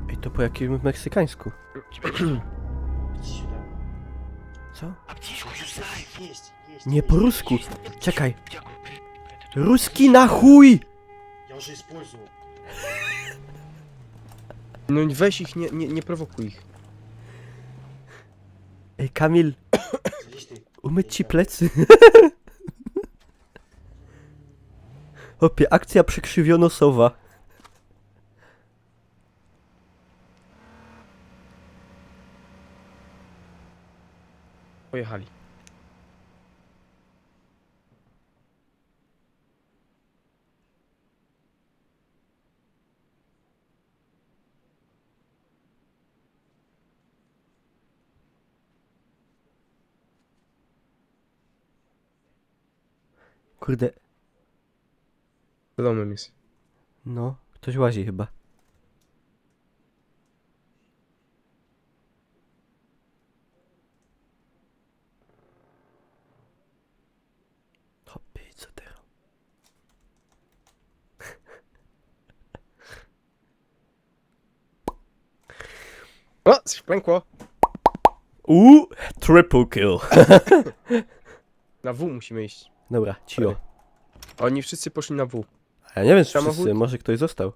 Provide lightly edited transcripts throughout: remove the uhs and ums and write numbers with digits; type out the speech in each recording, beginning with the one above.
Ej, to po jakim meksykańsku? Иди сюда. Co? Есть. Nie po rusku. Czekaj. Ruski na chuj! Я уже использовал. No weź ich, nie prowokuj ich. Ej, Kamil, Садись ты. umyć ci plecy. Opie, akcja przekrzywiono-sowa. Pojechali. Kurde, Do domem jest. no, ktoś łazi chyba. Hopie, co teraz? O, coś pękło. Triple kill. Na W musimy iść. Dobra, cio. Oni wszyscy poszli na W. A ja nie wiem, czy Samochód? wszyscy, może ktoś został.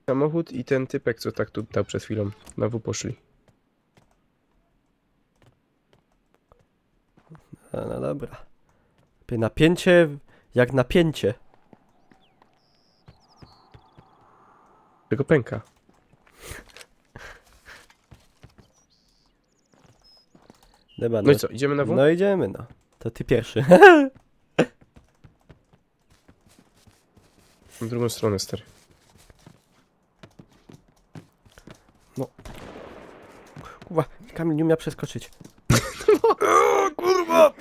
Samochód i ten typek, co tak tu dał przed chwilą. Na W poszli. No dobra. Napięcie jak napięcie. Tego pęka. Dobra, No i co, idziemy na W? No idziemy, no. To ty pierwszy. W drugą stronę, stary. Kurwa, Kamil nie umiał przeskoczyć. Kurwa!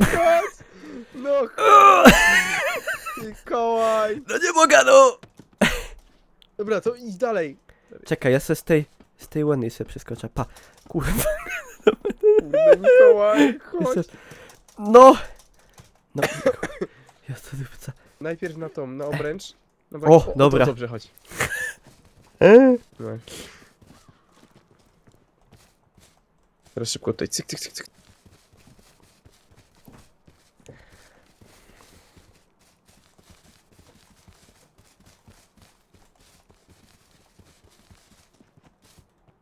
No Mikołaj! No nie mogę, no! Dobra, to idź dalej. Czekaj, ja se z tej ładnej se przeskoczę. Pa, kurwa. Kurde, Mikołaj, chodź. Jeszcze- No! No, ja to dupca. Najpierw na tą, na obręcz. No O, dobra. To dobrze, chodź. No. Teraz szybko tutaj, cyk, cyk, cyk, cyk.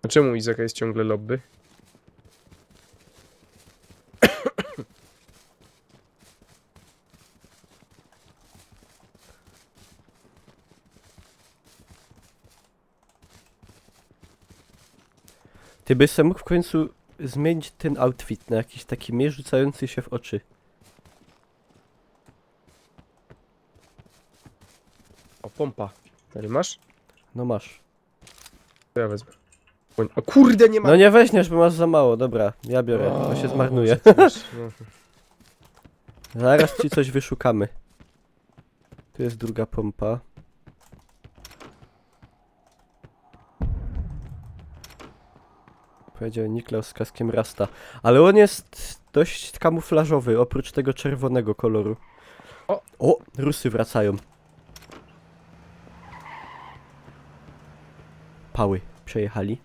A czemu Izaka jest ciągle lobby? Ty byś se mógł w końcu zmienić ten outfit na jakiś taki mniej rzucający się w oczy. O, pompa. Stary, masz? No masz. To ja wezmę. O kurde, nie ma! No nie weźmiesz, bo masz za mało. Dobra, ja biorę, to się zmarnuje. No. Zaraz ci coś wyszukamy. Tu jest druga pompa. Powiedział Niklaus z kaskiem Rasta. Ale on jest dość kamuflażowy, oprócz tego czerwonego koloru. O, Rusy wracają. Pały przejechali.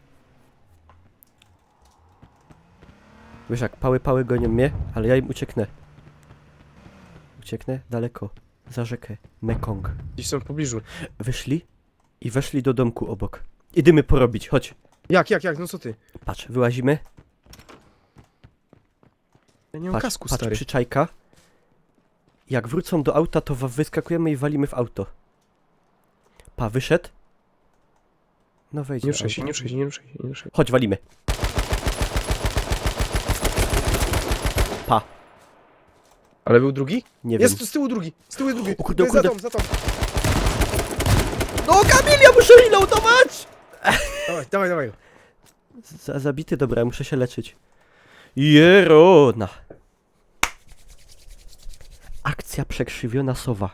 Wiesz jak, pały gonią mnie, ale ja im ucieknę. Ucieknę daleko. Za rzekę. Mekong. Gdzieś są w pobliżu. Wyszli i weszli do domku obok. Idziemy porobić, chodź. Jak? No co ty? Patrz, wyłazimy. Ja nie mam Patrz, kasku, patrz, stary. przyczajka. Jak wrócą do auta, to wyskakujemy i walimy w auto. Pa, wyszedł. No wejdzie. Nie ruszaj się, nie ruszaj się, nie ruszaj się, nie ruszaj. Chodź, walimy. Pa, Ale był drugi? nie Jest wiem. tu z tyłu drugi! Z tyłu jest drugi! O kurde, To jest o kurde. za tą! No Kamil, ja muszę reloadować! Dawaj. Zabity, dobra, muszę się leczyć. Jerona. Akcja przekrzywiona sowa.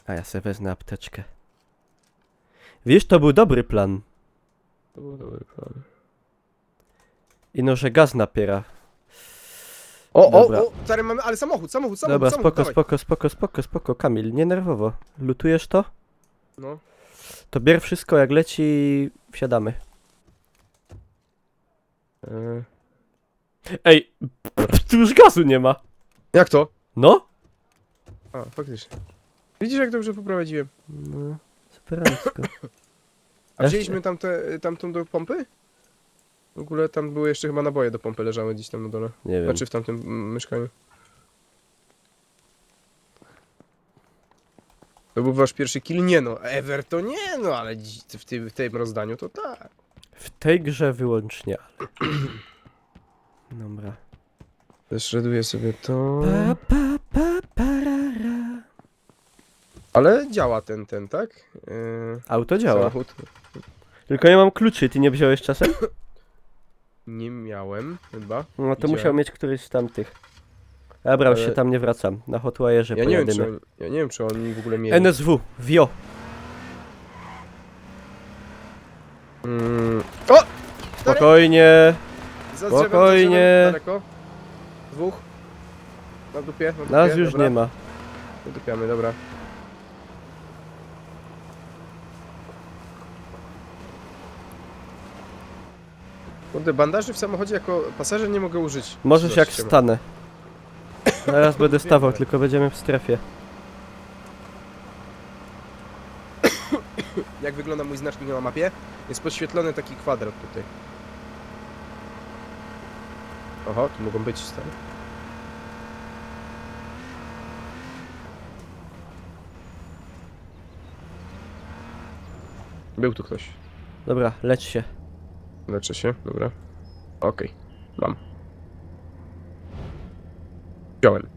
A ja sobie wezmę apteczkę. Wiesz, to był dobry plan. To był dobry plan. I no, że gaz napiera. Dobra. stary, mamy, ale samochód, Dobra, dawaj. spoko, Kamil, nie nerwowo. Lutujesz to? No. To bier wszystko, jak leci, wsiadamy. Ej, tu już gazu nie ma. Jak to? No? A, faktycznie. Widzisz, jak dobrze poprowadziłem. No, superancko. A Ja wzięliśmy tamtą do pompy? W ogóle tam były jeszcze chyba naboje do pompy, leżały gdzieś tam na dole. Nie wiem. Znaczy w tamtym mieszkaniu. To był wasz pierwszy kill? Nie no, ever to nie no, ale w tym rozdaniu to tak. W tej grze wyłącznie. Dobra. Zeszreduję sobie to. Parara. Ale działa ten, tak? Auto działa. Samochód. Tylko nie mam kluczy, ty nie wziąłeś czasem? Nie miałem chyba. No to Widziałem. musiał mieć któryś z tamtych. Dobra, już Ale- się tam nie wracam. Na Hotwire'ze Ja nie wiem, pojadymy. ja nie wiem, czy oni w ogóle mieli. NSW, wio. O! Spokojnie. Za drzewem, Spokojnie. daleko. Dwóch. Na dupie, na dupie. Nas już dobra. nie ma. Nadupiamy, dobra. Kurde, bandaży w samochodzie jako pasażer nie mogę użyć. Możesz jak Zobaczcie. stanę. Zaraz będę stawał, tylko będziemy w strefie. Jak wygląda mój znacznik na mapie? Jest podświetlony taki kwadrat tutaj. Oho, tu mogą być stary. Był tu ktoś. Dobra, lecz się. Leczę się, dobra. Okej, mam. Wziąłem.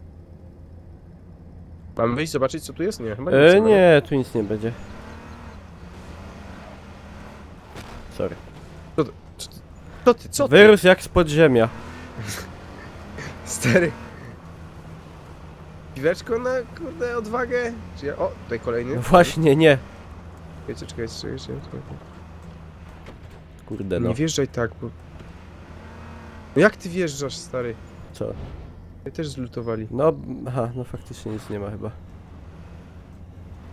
Mam wyjść, zobaczyć co tu jest? Nie, chyba nic ma. Nie, tu nic nie będzie. Sorry. Co ty? Wyrósł jak z podziemia. Stary. Piweczko na, kurde, odwagę? Czy ja... O, tutaj kolejny. No właśnie, nie. Czekajcie. Kurde no. Nie wjeżdżaj tak, bo... No jak ty wjeżdżasz, stary? Co? Mnie też zlutowali. No, aha, no faktycznie nic nie ma chyba.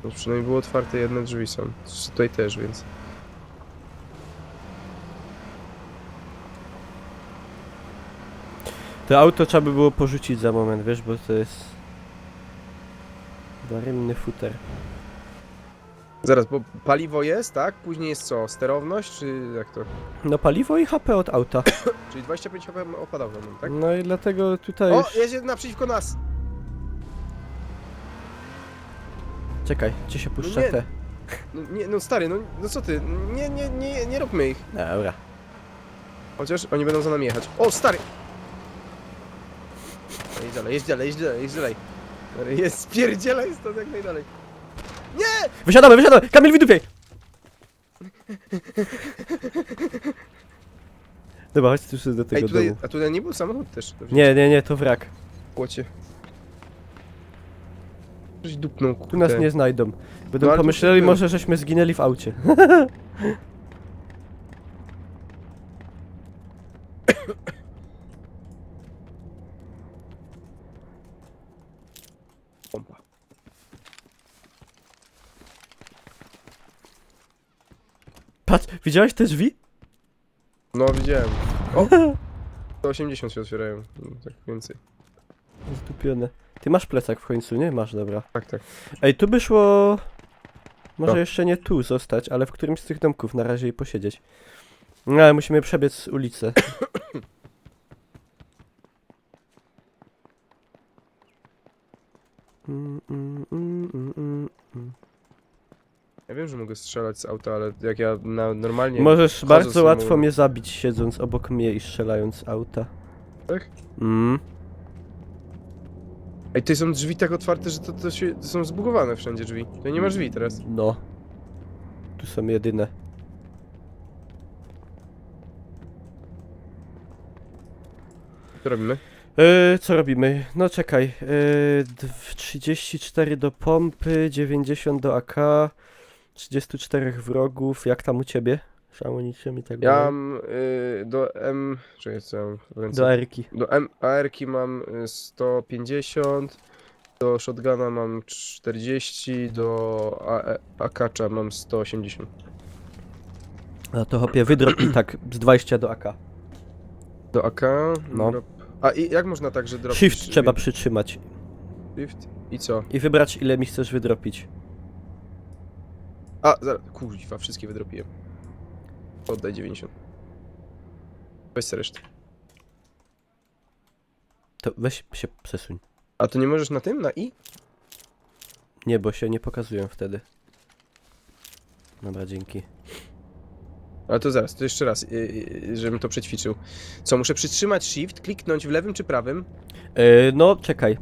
No przynajmniej było otwarte, jedne drzwi są. Zresztą tutaj też, więc... To auto trzeba by było porzucić za moment, wiesz, bo to jest... Daremny futer. Zaraz, bo paliwo jest, tak? Później jest co? Sterowność, czy jak to? No paliwo i HP od auta. Czyli 25 HP opadał za mną, tak? No i dlatego tutaj O, już... jedzie naprzeciwko nas! Czekaj, gdzie się puszcza nie. te? No, nie, no stary, no co ty? Nie róbmy ich. Dobra. Chociaż oni będą za nami jechać. O, stary! No, jedź dalej. Stary, jest, spierdzielaj stąd jak najdalej. Wysiadamy! Kamil, wydupiej! Dobra, chodź tu do tego Ej, tutaj, domu. a tutaj nie był samochód też? Nie, to wrak. Płocie. Coś dupnął, kurde. Tu nas nie znajdą. Będą No, ale tu pomyśleli był. może, żeśmy zginęli w aucie. Pompa. Patrz, widziałeś te drzwi? No, widziałem. O! 180 się otwierają. No, tak więcej. Zdupione. Ty masz plecak w końcu, nie? Masz, dobra. Tak. Ej, tu by szło... Może Co? jeszcze nie tu zostać, ale w którymś z tych domków na razie i posiedzieć. No, ale musimy przebiec ulicę. Ja wiem, że mogę strzelać z auta, ale jak ja normalnie... Możesz chodzę bardzo sobie, łatwo mogę- mnie zabić, siedząc obok mnie i strzelając z auta. Tak? Mm. Ej, tutaj są drzwi tak otwarte, że to są zbugowane wszędzie drzwi. Tutaj nie ma drzwi teraz. No. Tu są jedyne. Co robimy? Co robimy? No czekaj. 34 do pompy, 90 do AK, 34 wrogów. Jak tam u ciebie? Z amunicją i tak Ja dalej. mam do M... Czekaj, co ja mam w ręce? Do Erki. Do AR-ki mam 150, do shotguna mam 40, do akacza mam 180. A to hopie, wydrop mi tak z 20 do AK. Do AK? No. Drop. A i jak można tak, że dropisz? Shift trzeba przytrzymać Shift? I co? i wybrać ile mi chcesz wydropić. A, zaraz, kurwa, wszystkie wydropiłem. Oddaj 90. Weź sobie resztę. To weź się przesuń. A to nie możesz na tym, na I? Nie, bo się nie pokazują wtedy. Dobra, dzięki. Ale to zaraz, to jeszcze raz, żebym to przećwiczył. Co, muszę przytrzymać Shift, kliknąć w lewym czy prawym? No, czekaj.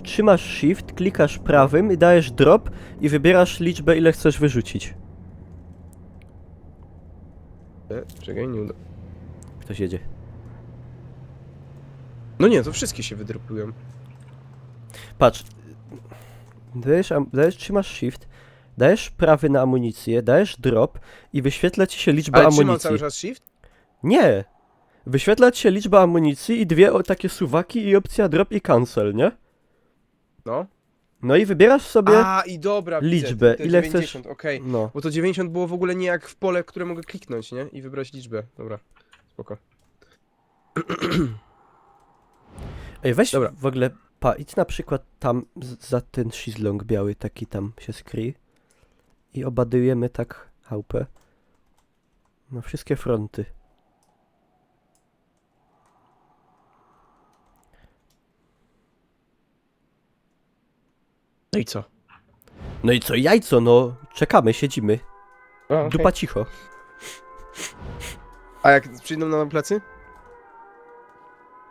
Trzymasz shift, klikasz prawym i dajesz drop i wybierasz liczbę ile chcesz wyrzucić. Czekaj, nie uda. Ktoś jedzie. No nie, to wszystkie się wydropują. Patrz. Trzymasz shift, dajesz prawy na amunicję, dajesz drop i wyświetla ci się liczba Ale trzymam amunicji. cały czas Shift? Nie! Wyświetla ci się liczba amunicji i dwie takie suwaki i opcja drop i cancel, nie? No. No i wybierasz sobie... A, i dobra, liczbę. Widzę, te Ile 90, okej. No. Bo to 90 było w ogóle nie jak w pole, które mogę kliknąć, nie? I wybrać liczbę. Dobra, spoko. Ej, weź Dobra. w ogóle, idź na przykład tam za ten szizlong biały, taki tam się skryj. I obadujemy tak chałupę. Na wszystkie fronty. No i co? No i co, jajco, no. Czekamy, siedzimy. A, okej. Dupa cicho. A jak przyjdą nam plecy?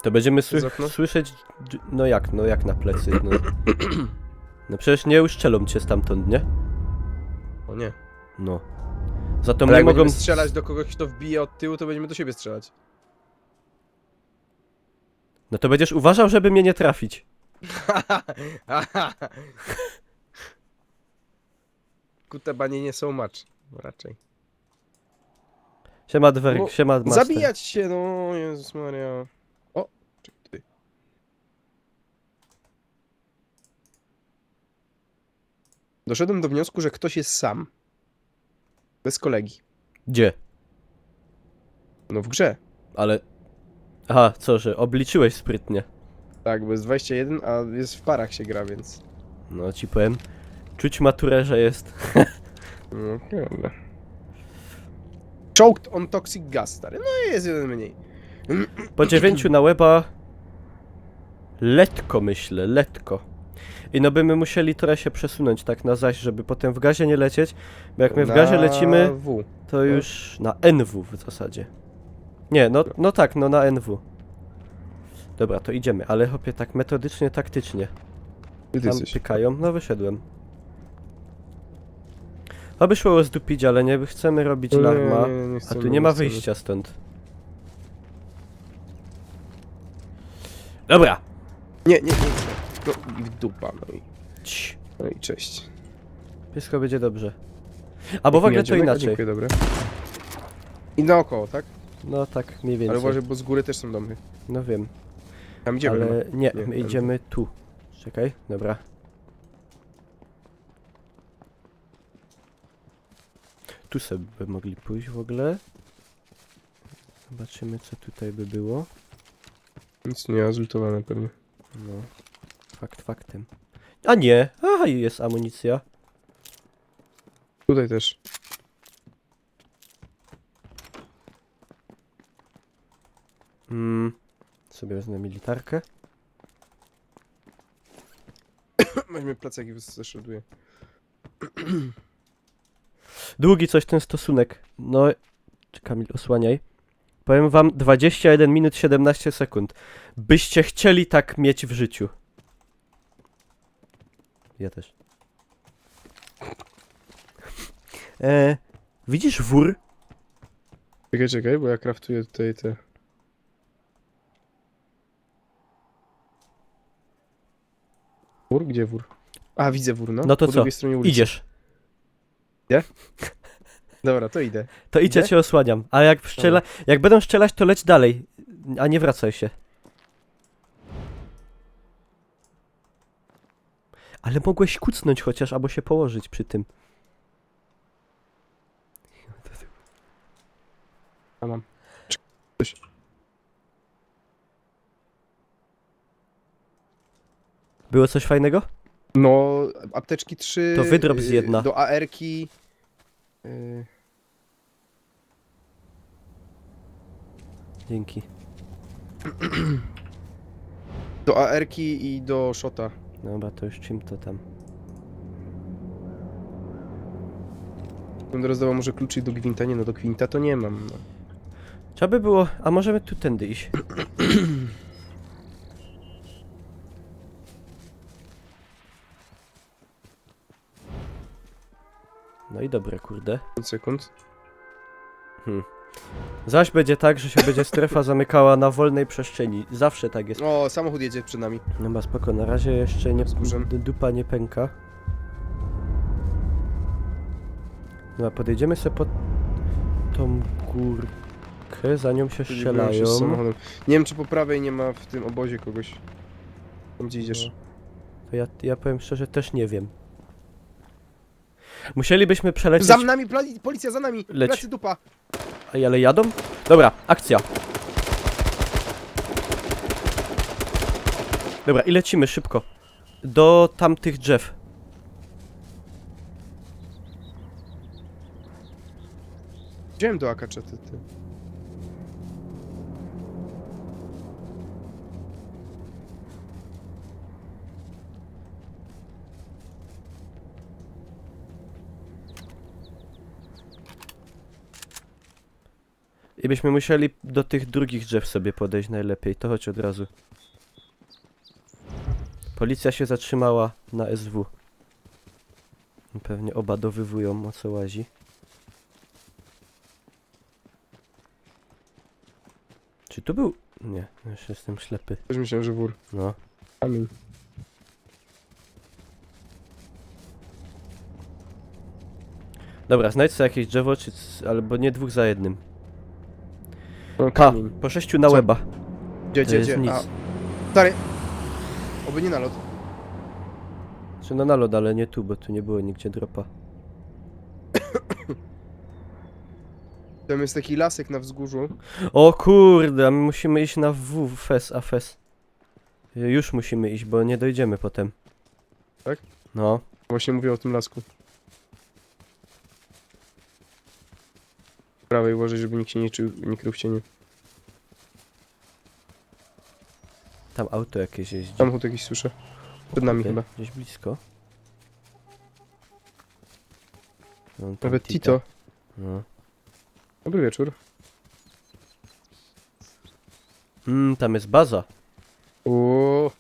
To będziemy Przez okno? słyszeć... No jak na plecy, no. No przecież nie uszczelą cię stamtąd, nie? O nie. No. Za to Ale mnie jak mogą... będziemy strzelać do kogoś, kto wbije od tyłu, to będziemy do siebie strzelać. No to będziesz uważał, żeby mnie nie trafić. Kute banie nie są match. Raczej. Siema Dwerg, Bo siema Master. Zabijać się, no Jezus Maria. O, czekaj tutaj. Doszedłem do wniosku, że ktoś jest sam. Bez kolegi. Gdzie? No w grze. Ale... Aha, co, że obliczyłeś sprytnie. Tak, bo jest 21, a jest w parach się gra, więc... No ci powiem. Czuć maturę, że jest. No, dobra. Choked on toxic gas, stary. No i jest jeden mniej. Po 9 na łeba... Letko myślę, letko. I no by my musieli trochę się przesunąć tak na zaś, żeby potem w gazie nie lecieć. Bo jak my w gazie lecimy, W. to już na NW w zasadzie. Nie, no tak, no na NW. Dobra, to idziemy, ale hopie tak metodycznie, taktycznie. Gdzie ty Tam jesteś? pykają, no wyszedłem. Oby szło zdupić, ale nie chcemy robić larma. nie A chcemy, tu nie ma chcemy. wyjścia stąd. Dobra! Nie chcę. No i w dupa, no i... Cii. No i cześć. Wszystko będzie dobrze. A bo w ogóle to Miniaturek? inaczej. Dziękuję, dobra. I naokoło, tak? No tak mniej Ale więcej. uważaj, bo z góry też są domy. No wiem. Tam idziemy Ale chyba. nie, Nie, my tam. idziemy tu. Czekaj, dobra. Tu sobie by mogli pójść w ogóle. Zobaczymy co tutaj by było. Nic nie, zultowane pewnie. No. Fakt faktem. A nie! Aha, jest amunicja. Tutaj też. Sobie wezmę militarkę. Weźmy plecak i zeszoduję. Długi coś ten stosunek. No, Kamil, osłaniaj. Powiem wam 21 minut 17 sekund. Byście chcieli tak mieć w życiu. Ja też. Widzisz wór? Czekaj, bo ja craftuję tutaj te... Wór? Gdzie wór? A, widzę wór, no. No to po co? drugiej stronie ulicy. Idziesz. Gdzie? Dobra, to idę. To idź, ja Idę? cię osłaniam. A jak będą strzelać, to leć dalej. A nie wracaj się. Ale mogłeś kucnąć chociaż, albo się położyć przy tym. A mam. Było coś fajnego? No, apteczki 3. To wydrop z jedna. Do AR-ki. y, Dzięki. Do AR-ki i do shota. Dobra, to już czym to tam? Będę rozdawał może kluczyk do gwinta. Nie no, do gwinta to nie mam. No. Trzeba by było... A możemy tu tędy iść. No i dobre, kurde. 5 sekund. Zaś będzie tak, że się będzie strefa zamykała na wolnej przestrzeni. Zawsze tak jest. O, samochód jedzie przed nami. No ma spoko, na razie jeszcze nie... Wzgórzem. Dupa nie pęka. No, podejdziemy sobie pod tą górkę, za nią się Czyli byłem się z strzelają. samochodem. Nie wiem, czy po prawej nie ma w tym obozie kogoś. Tam gdzie idziesz. To ja powiem szczerze, też nie wiem. Musielibyśmy przelecieć... Za nami, policja za nami! Leć. Plecy dupa! Ej, ale jadą? Dobra, akcja. Dobra, i lecimy szybko. Do tamtych drzew. Wziąłem do AK-czety, ty. I byśmy musieli do tych drugich drzew sobie podejść najlepiej. To chodź od razu. Policja się zatrzymała na SW. Pewnie obadowywują, o co łazi. Czy tu był? Nie, już jestem ślepy. Też myślałem, że wór. No. Kamień. Dobra, znajdź sobie jakieś drzewo, albo nie dwóch za jednym. No, Pa, kamień. po 6 na Co? łeba. Gdzie, To gdzie, jest gdzie? nic. A, stary! Oby nie nalot. Czy no na lod, ale nie tu, bo tu nie było nigdzie dropa. Tam jest taki lasek na wzgórzu. O kurde, a my musimy iść na FES, a FES. Już musimy iść, bo nie dojdziemy potem. Tak? No. Właśnie mówię o tym lasku. Prawej uważaj, żeby nikt się nie krył w cieniu. Tam auto jakieś jeździ. Samochód jakiś słyszę. Przed nami Kurde, chyba. Gdzieś blisko. No, tam Nawet Tito. No. Dobry wieczór. Tam jest baza. Uuu.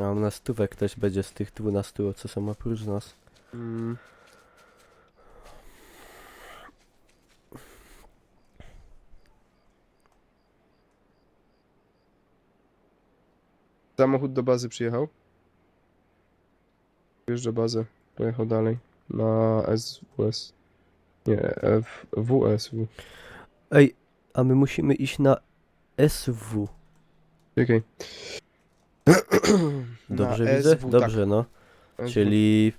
A na stówek ktoś będzie z tych 12, co są oprócz nas. Mm. Samochód do bazy przyjechał. Wjeżdża bazę. Pojechał dalej. Na SWS. Nie, WSW. Ej, a my musimy iść na SW. Czekaj. Dobrze Na widzę? SW, Dobrze, no. Tak. SW. Czyli...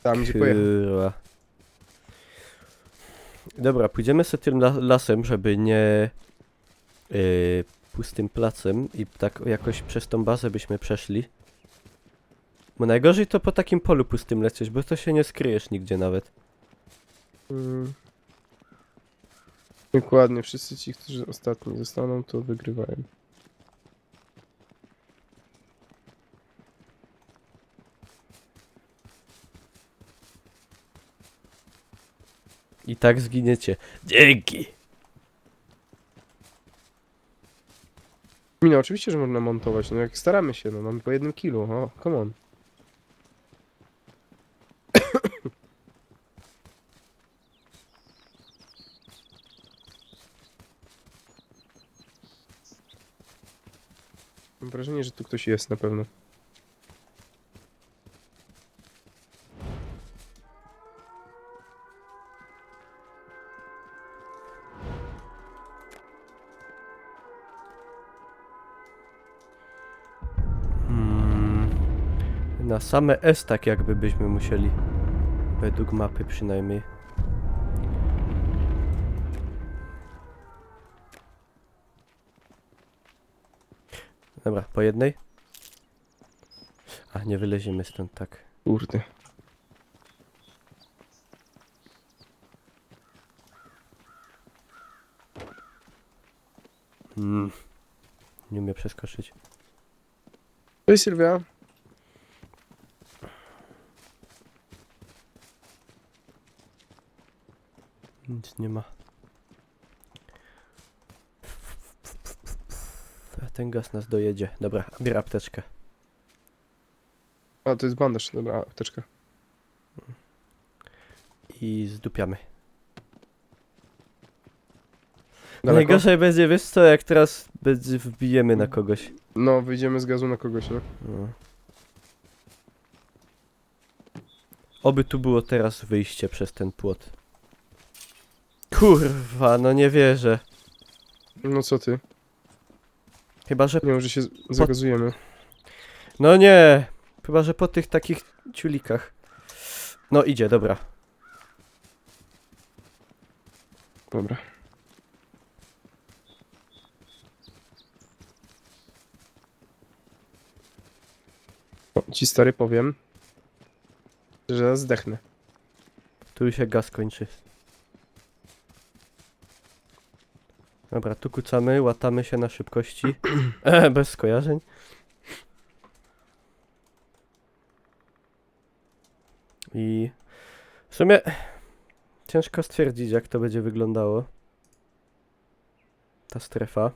Tam gdzie pojechał. Kurwa. Dobra, pójdziemy sobie tym lasem, żeby nie... pustym placem i tak jakoś przez tą bazę byśmy przeszli. Bo najgorzej to po takim polu pustym lecieć, bo to się nie skryjesz nigdzie nawet. Dokładnie, wszyscy ci, którzy ostatni zostaną, to wygrywają. I tak zginiecie. Dzięki! No oczywiście, że można montować, no jak staramy się, no mamy po 1 kilo, o, come on. Mam wrażenie, że tu ktoś jest na pewno. Na same S tak jakby byśmy musieli. Według mapy przynajmniej. Dobra, po jednej? A, nie wyleziemy stąd tak. Kurde. Nie umiem przeskoczyć. Cześć Sylwia. Nic nie ma. A ten gaz nas dojedzie. Dobra, biorę apteczkę. A, to jest bandaż, dobra, apteczka. I zdupiamy. Daleko? Najgorzej będzie, wiesz co, jak teraz wbijemy na kogoś. No, wyjdziemy z gazu na kogoś, nie? No. Oby tu było teraz wyjście przez ten płot. Kurwa, no nie wierzę. No co ty? Chyba, że... Nie, może się zagazujemy. No nie! Chyba, że po tych takich ciulikach. No idzie, dobra. Dobra. O, ci stary powiem, że zaraz zdechnę. Tu się gaz kończy. Dobra, tu kucamy, łatamy się na szybkości. Bez skojarzeń. I w sumie ciężko stwierdzić, jak to będzie wyglądało. Ta strefa.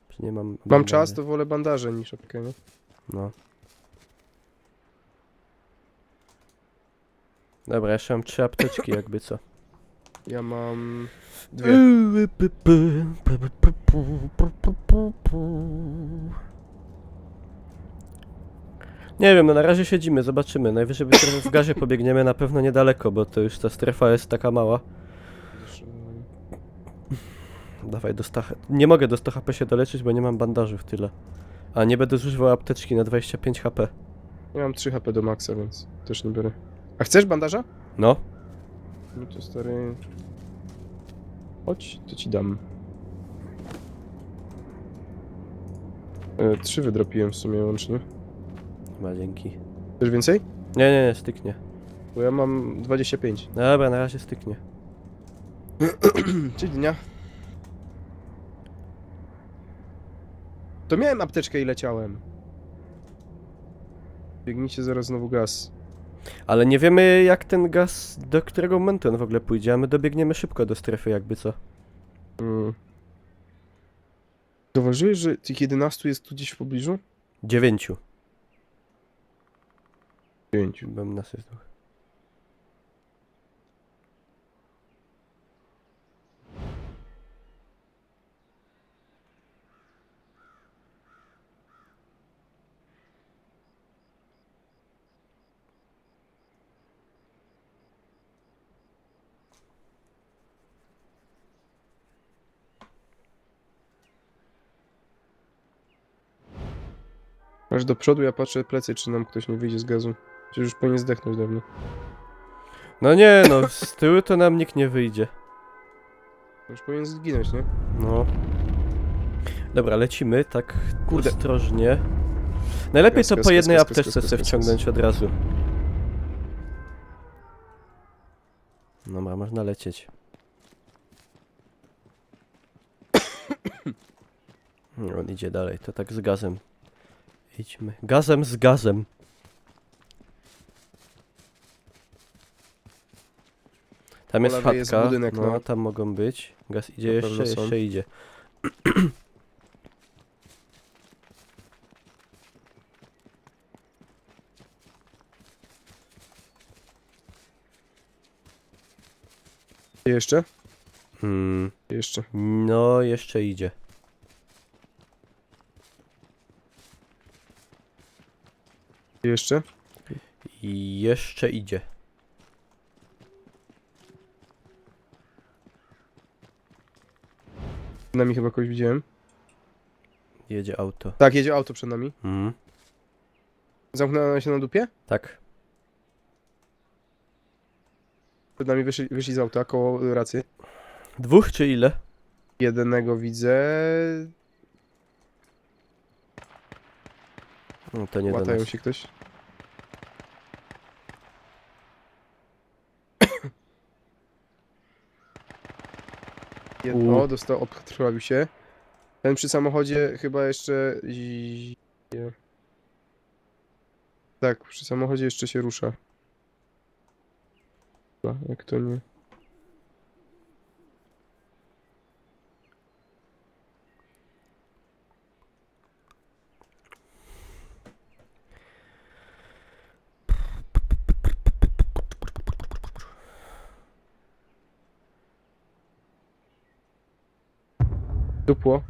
Czy nie mam... Mam bandaży? czas, to wolę bandaże niż apkę, nie? No. Dobra, jeszcze mam 3 apteczki, jakby co. Ja mam 2. Nie wiem, no na razie siedzimy, zobaczymy. Najwyżej by trochę w gazie pobiegniemy, na pewno niedaleko, bo to już ta strefa jest taka mała. Dawaj do 100 Nie mogę do 100 HP się doleczyć, bo nie mam bandażów tyle. A nie będę zużywał apteczki na 25 HP. Ja mam 3 HP do maksa, więc też nie biorę. A chcesz bandaża? No. No to stary... Chodź, to ci dam. 3 wydropiłem w sumie łącznie. Chyba dzięki. Chcesz więcej? Nie, styknie. Bo ja mam 25. Dobra, na razie styknie. Czyli dnia. To miałem apteczkę i leciałem. Biegnijcie zaraz znowu gaz. Ale nie wiemy, jak ten gaz, do którego momentu on w ogóle pójdzie, a my dobiegniemy szybko do strefy, jakby co. Zauważyłeś, że tych 11 jest tu gdzieś w pobliżu? 9. 5. Bym nas jest dwóch. Aż do przodu ja patrzę plecy, czy nam ktoś nie wyjdzie z gazu. Przecież już powinien zdechnąć dawno. No nie, no z tyłu to nam nikt nie wyjdzie. Już powinien zginąć, nie? No. Dobra, lecimy, tak Kurde. ostrożnie. Najlepiej to Gaz, po gaz, jednej gaz, gaz, apteczce gaz, sobie gaz, wciągnąć od razu. Dobra, można lecieć. On idzie dalej, to tak z gazem. Idźmy. Gazem z gazem. Tam Po jest lewej jest chatka, budynek, no no. tam mogą być. Gaz idzie Na pewno jeszcze, są. jeszcze idzie. Jeszcze? Hmm, Jeszcze. no jeszcze idzie. Jeszcze? I jeszcze idzie. Na mi chyba kogoś widziałem. jedzie auto. Tak, jedzie auto przed nami. Mhm. Zamknęła się na dupie? Tak. Przed nami wyszli z auta, koło racy. 2 czy ile? Jednego widzę. No to nie do Łatają nas. się ktoś. Jedno, dostał, obtrwawił się. Ten przy samochodzie chyba jeszcze... Tak, przy samochodzie jeszcze się rusza. Chyba, jak to nie... Dupło.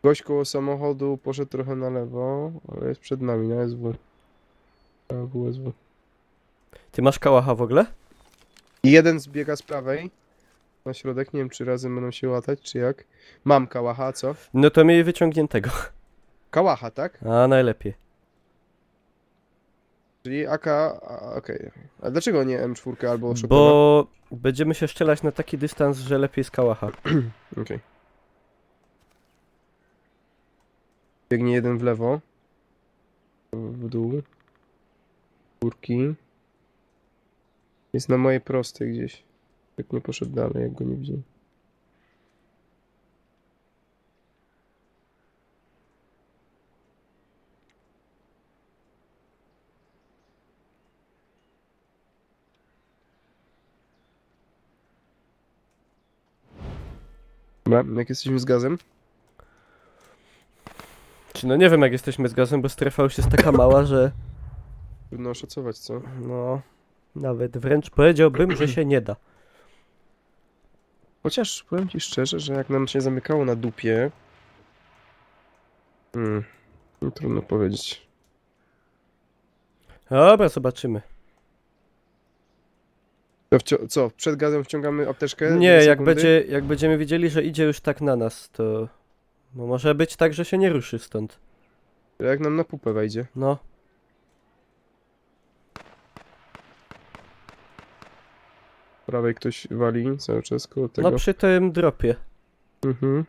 Gość koło samochodu poszedł trochę na lewo, ale jest przed nami, na SW. Na WSW. Ty masz kałacha w ogóle? I jeden zbiega z prawej na środek, nie wiem czy razem będą się łatać, czy jak. Mam kałacha, a co? No to miej wyciągniętego. Kałacha, tak? A najlepiej. Czyli AK, okej. A dlaczego nie M4 albo shotguna? Bo będziemy się strzelać na taki dystans, że lepiej z kałacha. Okej. Biegnie jeden w lewo. W dół. Górki. Jest na mojej prostej gdzieś. Jak nie poszedł dalej, jak go nie widzę. Dobra, jak jesteśmy z gazem? Czy no nie wiem jak jesteśmy z gazem, bo strefa już jest taka mała, że Trudno oszacować, co? no nawet wręcz powiedziałbym, że się nie da. Chociaż powiem ci szczerze, że jak nam się zamykało na dupie... no trudno powiedzieć. Dobra, zobaczymy. To co, przed gazem wciągamy apteczkę? Nie, Dwie jak sekundy? jak będziemy widzieli, że idzie już tak na nas, to no może być tak, że się nie ruszy stąd. Jak nam na pupę wejdzie. No. Prawej ktoś wali cały czas koło tego. No przy tym dropie. Mhm.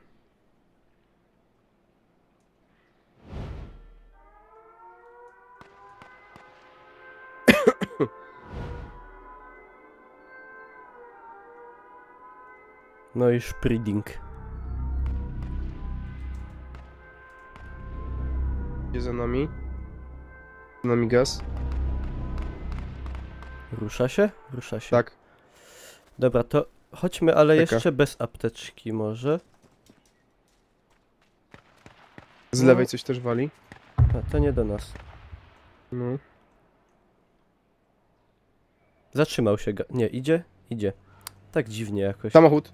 No i spreading. Idzie za nami. Za nami gaz. Rusza się? Rusza się. Tak. Dobra, to chodźmy, ale Czeka. jeszcze bez apteczki może. Z No. lewej coś też wali. A to nie do nas. No. Zatrzymał się nie, idzie? Idzie. Tak dziwnie jakoś. Samochód.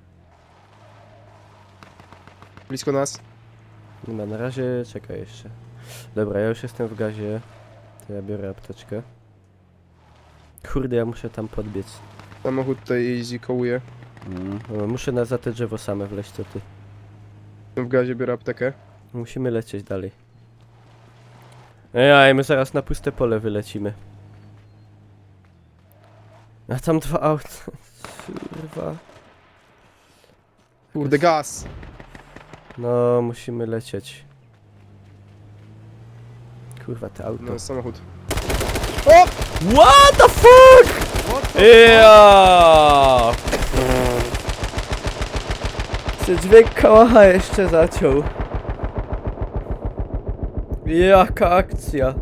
Blisko nas. Nie ma, na razie czekaj jeszcze. Dobra, ja już jestem w gazie. To ja biorę apteczkę. Kurde, ja muszę tam podbiec. Samochód tutaj jeździ, kołuje. No, muszę za te drzewo same wleźć, to ty. Jestem w gazie, biorę aptekę. Musimy lecieć dalej. Ej, my zaraz na puste pole wylecimy. A tam 2 auta. Kurwa. Kurde, gaz! No, musimy lecieć. Kurwa, te auto. No, samochód. What the fuck? Ja! Czy dźwięk kałacha jeszcze zaciął? Jaka akcja?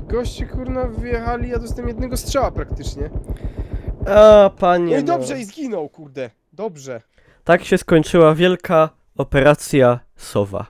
Goście kurna wyjechali, ja dostałem jednego strzała praktycznie. A, panie. No i dobrze, i zginął, kurde. Dobrze. Tak się skończyła wielka operacja Sowa.